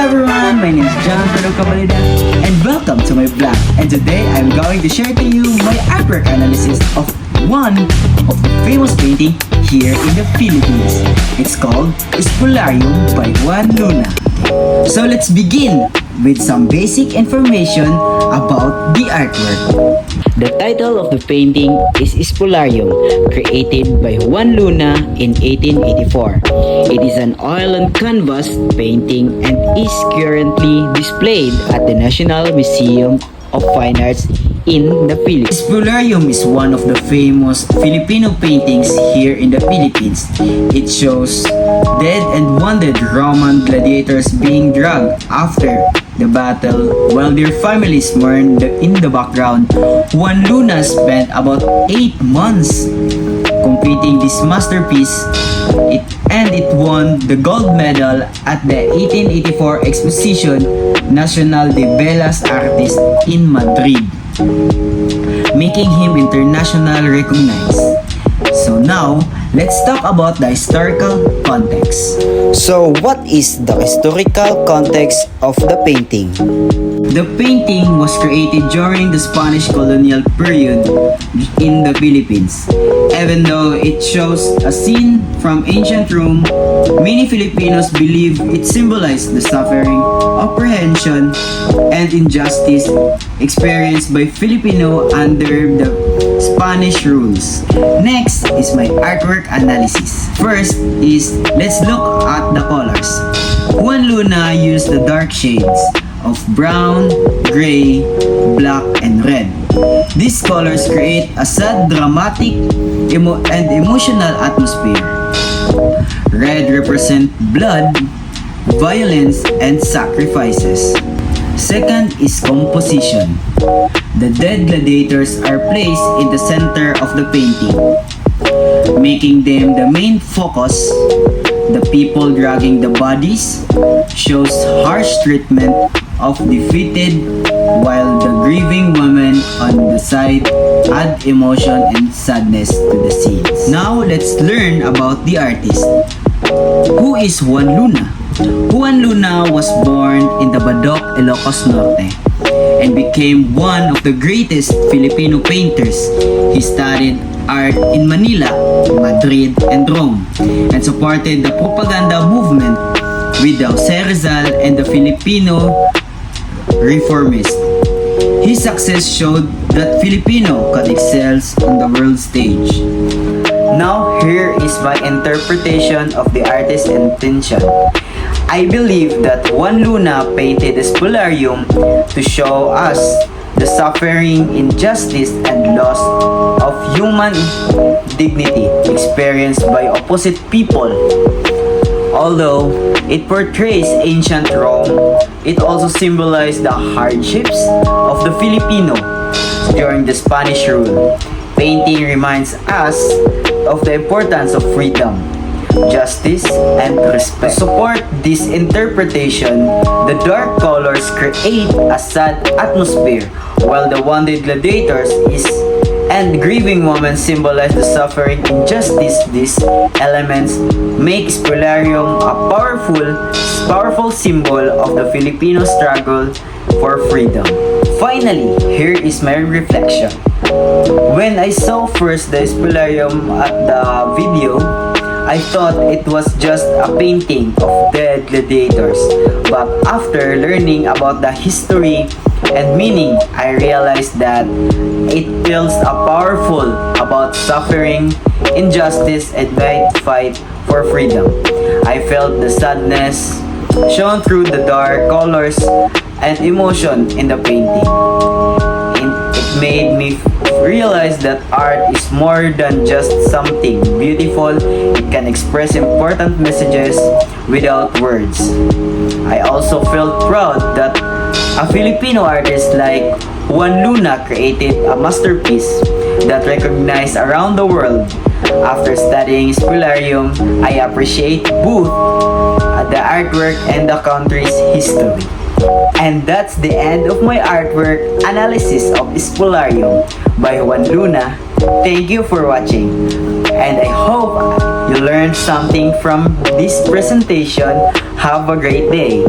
everyone, my name is John Pedro Cabalida and welcome to my vlog. And today I'm going to share to you my artwork analysis of one of the famous painting here in the Philippines. It's called Espolarium by Juan Luna. So let's begin with some basic information about the artwork. The title of the painting is Espolarium, created by Juan Luna in 1884. It is an oil on canvas painting and is currently displayed at the National Museum of Fine Arts in the Philippines. Espolarium is one of the famous Filipino paintings here in the Philippines. It shows dead and wounded Roman gladiators being dragged after the battle while their families mourn in the background. Juan Luna spent about 8 months completing this masterpiece. It won the gold medal at the 1884 Exposition Nacional de Bellas Artes in Madrid, making him internationally recognized. So now, let's talk about the historical context. So what is the historical context of the painting? The painting was created during the Spanish colonial period in the Philippines. Even though it shows a scene from ancient Rome, many Filipinos believe it symbolized the suffering, apprehension, and injustice experienced by Filipino under the Spanish rules. Next is my artwork analysis. First is, let's look at the colors. Juan Luna used the dark shades of brown, gray, black, and red. These colors create a sad, dramatic, and emotional atmosphere. Red represents blood, violence, and sacrifices. Second is composition. The dead gladiators are placed in the center of the painting, making them the main focus. The people dragging the bodies shows harsh treatment of defeated, while the grieving women on the side add emotion and sadness to the scenes. Now let's learn about the artist. Who is Juan Luna? Juan Luna was born in the Badoc, Ilocos Norte, and became one of the greatest Filipino painters. He studied art in Manila, Madrid, and Rome, and supported the propaganda movement with Jose Rizal and the Filipino reformists. His success showed that Filipino could excel on the world stage. Now here is my interpretation of the artist's intention. I believe that Juan Luna painted Espolarium to show us the suffering, injustice, and loss of human dignity experienced by opposite people. Although it portrays ancient Rome, it also symbolizes the hardships of the Filipino during the Spanish rule. Painting reminds us of the importance of freedom, justice, and respect. To support this interpretation, the dark colors create a sad atmosphere, while the wounded gladiators and grieving women symbolize the suffering and injustice. These elements make Espolarium a powerful symbol of the Filipino struggle for freedom. Finally, here is my reflection. When I saw first the Espolarium at the video, I thought it was just a painting of dead gladiators. But after learning about the history and meaning, I realized that it tells a powerful about suffering, injustice, and the fight for freedom. I felt the sadness shown through the dark colors and emotion in the painting. It made me realize that art is more than just something beautiful. It can express important messages without words. I also felt proud that a Filipino artist like Juan Luna created a masterpiece that recognized around the world. After studying Espolarium, I appreciate both the artwork and the country's history. And that's the end of my artwork analysis of Espolarium by Juan Luna. Thank you for watching, and I hope you learned something from this presentation. Have a great day.